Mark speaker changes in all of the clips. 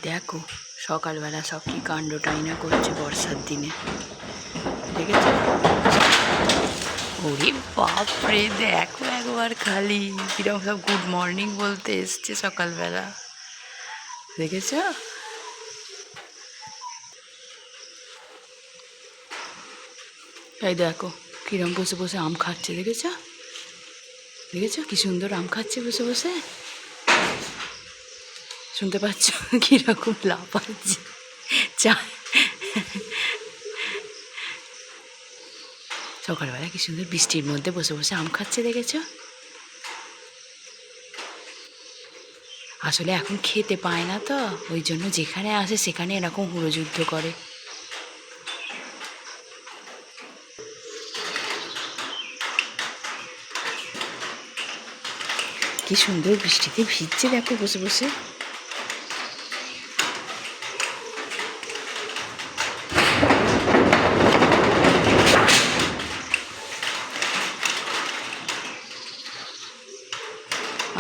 Speaker 1: দেখো সকালবেলা সব কি কাণ্ডটাই না করছে বর্ষার দিনে, দেখেছো? ওরে বাপরে, দেখো একবার খালি কিরকম সব গুড মর্নিং বলতে এসছে সকালবেলা, দেখেছ? এই দেখো কিরম বসে বসে আম খাচ্ছে, দেখেছ? দেখেছো কি সুন্দর আম খাচ্ছে বসে বসে, শুনতে পাচ্ছ কিরকম লাফাচ্ছে? চা সকালবেলা কি সুন্দর বৃষ্টির মধ্যে বসে বসে আম খাচ্ছে, দেখেছো? আসলে এখন খেতে পায় না তো, ওই জন্য যেখানে আসে সেখানে এরকম হুড়োযুদ্ধ করে। কি সুন্দর বৃষ্টিতে ভিজছে দেখো বসে বসে।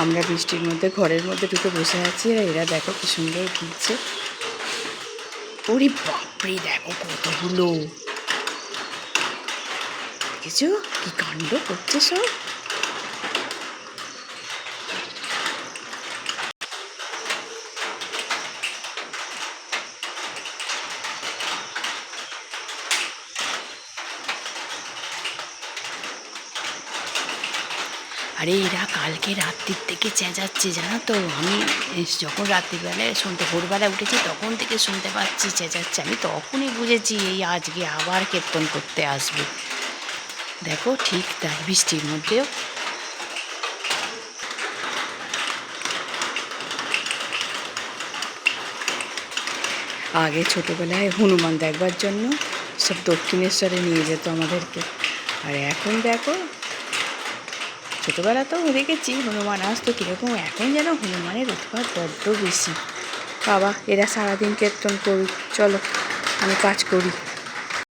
Speaker 1: আমরা বৃষ্টির মধ্যে ঘরের মধ্যে ঢুকে বসে আছি, আর এরা দেখো কি সুন্দর ভিজছে। ওরে বাপরে, দেখো কতগুলো, দেখেছো কি কাণ্ড করছে সব। আরে এরা কালকে রাত্রির থেকে চেঁচাচ্ছে, জানো তো? আমি যখন রাত্রিবেলায় ভোরবেলা উঠেছি তখন থেকে শুনতে পাচ্ছি চেঁচাচ্ছে। আমি তখনই বুঝেছি এই আজকে আবার কীর্তন করতে আসবে। দেখো ঠিক তাই, বৃষ্টির মধ্যেও। আগে ছোটোবেলায় হনুমান দেখবার জন্য সব দক্ষিণেশ্বরে নিয়ে যেত আমাদেরকে, আর এখন দেখো, ছোটোবেলা তো দেখেছি হনুমান আসতো কীরকম, এখন যেন হনুমানের উৎপাত বড্ড বেশি। বাবা, এরা সারাদিন কীর্তন করুক, চলো আমি কাজ করি।